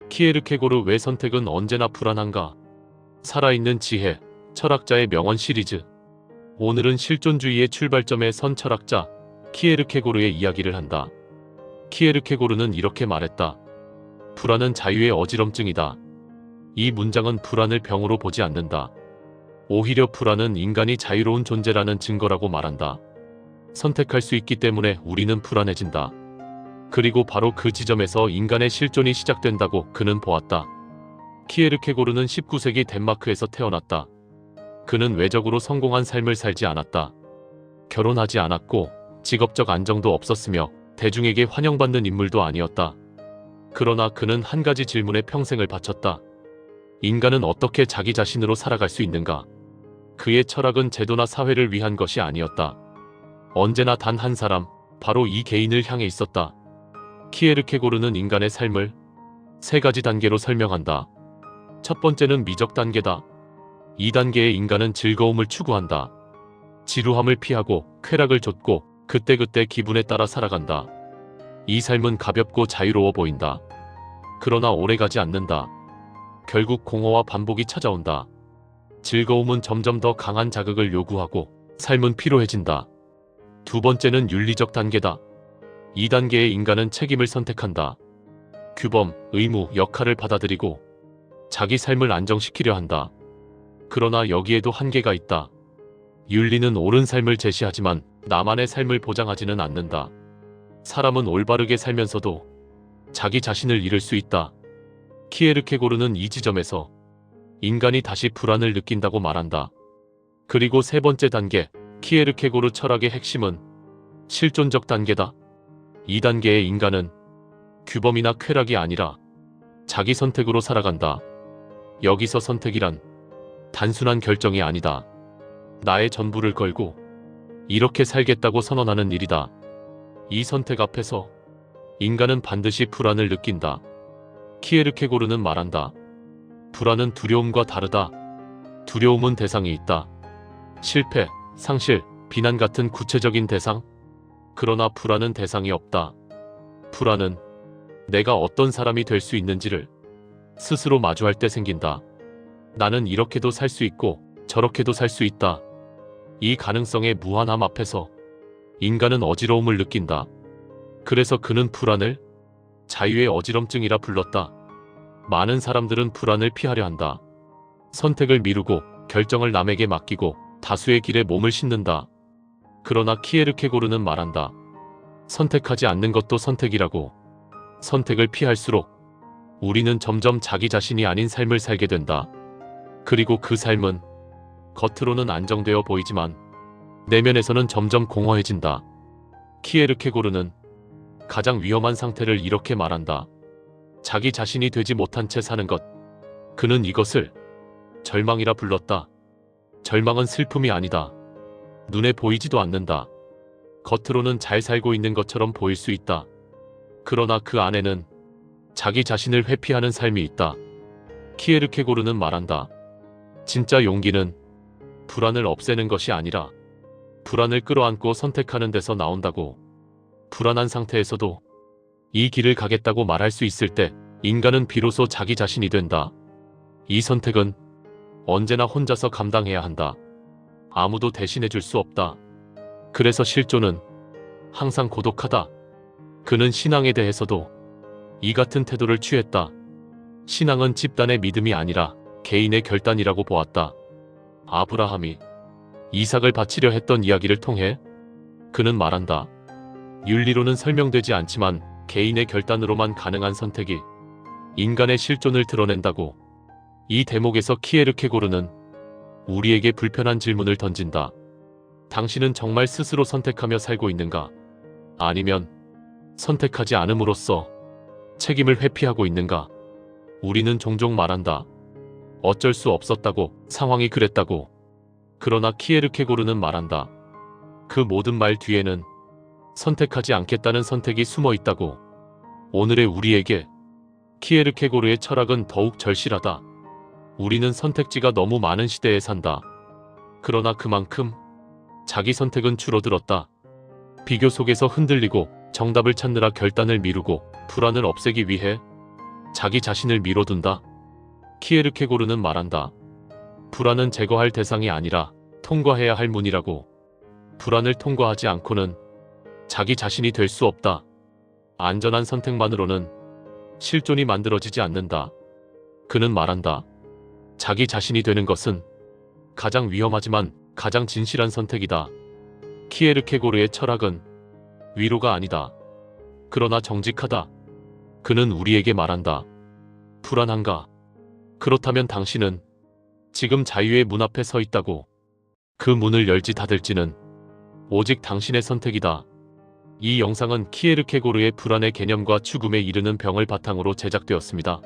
키에르케고르 왜 선택은 언제나 불안한가? 살아있는 지혜, 철학자의 명언 시리즈. 오늘은 실존주의의 출발점에 선 철학자 키에르케고르의 이야기를 한다. 키에르케고르는 이렇게 말했다. 불안은 자유의 어지럼증이다. 이 문장은 불안을 병으로 보지 않는다. 오히려 불안은 인간이 자유로운 존재라는 증거라고 말한다. 선택할 수 있기 때문에 우리는 불안해진다. 그리고 바로 그 지점에서 인간의 실존이 시작된다고 그는 보았다. 키에르케고르는 19세기 덴마크에서 태어났다. 그는 외적으로 성공한 삶을 살지 않았다. 결혼하지 않았고 직업적 안정도 없었으며 대중에게 환영받는 인물도 아니었다. 그러나 그는 한 가지 질문에 평생을 바쳤다. 인간은 어떻게 자기 자신으로 살아갈 수 있는가? 그의 철학은 제도나 사회를 위한 것이 아니었다. 언제나 단 한 사람, 바로 이 개인을 향해 있었다. 키에르케고르는 인간의 삶을 세 가지 단계로 설명한다. 첫 번째는 미적 단계다. 이 단계의 인간은 즐거움을 추구한다. 지루함을 피하고 쾌락을 좇고 그때그때 기분에 따라 살아간다. 이 삶은 가볍고 자유로워 보인다. 그러나 오래가지 않는다. 결국 공허와 반복이 찾아온다. 즐거움은 점점 더 강한 자극을 요구하고 삶은 피로해진다. 두 번째는 윤리적 단계다. 이 단계의 인간은 책임을 선택한다. 규범, 의무, 역할을 받아들이고 자기 삶을 안정시키려 한다. 그러나 여기에도 한계가 있다. 윤리는 옳은 삶을 제시하지만 나만의 삶을 보장하지는 않는다. 사람은 올바르게 살면서도 자기 자신을 잃을 수 있다. 키에르케고르는 이 지점에서 인간이 다시 불안을 느낀다고 말한다. 그리고 세 번째 단계, 키에르케고르 철학의 핵심은 실존적 단계다. 이 단계의 인간은 규범이나 쾌락이 아니라 자기 선택으로 살아간다. 여기서 선택이란 단순한 결정이 아니다. 나의 전부를 걸고 이렇게 살겠다고 선언하는 일이다. 이 선택 앞에서 인간은 반드시 불안을 느낀다. 키에르케고르는 말한다. 불안은 두려움과 다르다. 두려움은 대상이 있다. 실패, 상실, 비난 같은 구체적인 대상. 그러나 불안은 대상이 없다. 불안은 내가 어떤 사람이 될 수 있는지를 스스로 마주할 때 생긴다. 나는 이렇게도 살 수 있고 저렇게도 살 수 있다. 이 가능성의 무한함 앞에서 인간은 어지러움을 느낀다. 그래서 그는 불안을 자유의 어지럼증이라 불렀다. 많은 사람들은 불안을 피하려 한다. 선택을 미루고 결정을 남에게 맡기고 다수의 길에 몸을 싣는다. 그러나 키에르케고르는 말한다. 선택하지 않는 것도 선택이라고. 선택을 피할수록 우리는 점점 자기 자신이 아닌 삶을 살게 된다. 그리고 그 삶은 겉으로는 안정되어 보이지만 내면에서는 점점 공허해진다. 키에르케고르는 가장 위험한 상태를 이렇게 말한다. 자기 자신이 되지 못한 채 사는 것. 그는 이것을 절망이라 불렀다. 절망은 슬픔이 아니다. 눈에 보이지도 않는다. 겉으로는 잘 살고 있는 것처럼 보일 수 있다. 그러나 그 안에는 자기 자신을 회피하는 삶이 있다. 키에르케고르는 말한다. 진짜 용기는 불안을 없애는 것이 아니라 불안을 끌어안고 선택하는 데서 나온다고. 불안한 상태에서도 이 길을 가겠다고 말할 수 있을 때 인간은 비로소 자기 자신이 된다. 이 선택은 언제나 혼자서 감당해야 한다. 아무도 대신해 줄 수 없다. 그래서 실존은 항상 고독하다. 그는 신앙에 대해서도 이 같은 태도를 취했다. 신앙은 집단의 믿음이 아니라 개인의 결단이라고 보았다. 아브라함이 이삭을 바치려 했던 이야기를 통해 그는 말한다. 윤리로는 설명되지 않지만 개인의 결단으로만 가능한 선택이 인간의 실존을 드러낸다고. 이 대목에서 키에르케고르는 우리에게 불편한 질문을 던진다. 당신은 정말 스스로 선택하며 살고 있는가? 아니면 선택하지 않음으로써 책임을 회피하고 있는가? 우리는 종종 말한다. 어쩔 수 없었다고, 상황이 그랬다고. 그러나 키에르케고르는 말한다. 그 모든 말 뒤에는 선택하지 않겠다는 선택이 숨어 있다고. 오늘의 우리에게 키에르케고르의 철학은 더욱 절실하다. 우리는 선택지가 너무 많은 시대에 산다. 그러나 그만큼 자기 선택은 줄어들었다. 비교 속에서 흔들리고 정답을 찾느라 결단을 미루고 불안을 없애기 위해 자기 자신을 미뤄둔다. 키에르케고르는 말한다. 불안은 제거할 대상이 아니라 통과해야 할 문이라고. 불안을 통과하지 않고는 자기 자신이 될 수 없다. 안전한 선택만으로는 실존이 만들어지지 않는다. 그는 말한다. 자기 자신이 되는 것은 가장 위험하지만 가장 진실한 선택이다. 키에르케고르의 철학은 위로가 아니다. 그러나 정직하다. 그는 우리에게 말한다. 불안한가? 그렇다면 당신은 지금 자유의 문 앞에 서 있다고. 그 문을 열지 닫을지는 오직 당신의 선택이다. 이 영상은 키에르케고르의 불안의 개념과 죽음에 이르는 병을 바탕으로 제작되었습니다.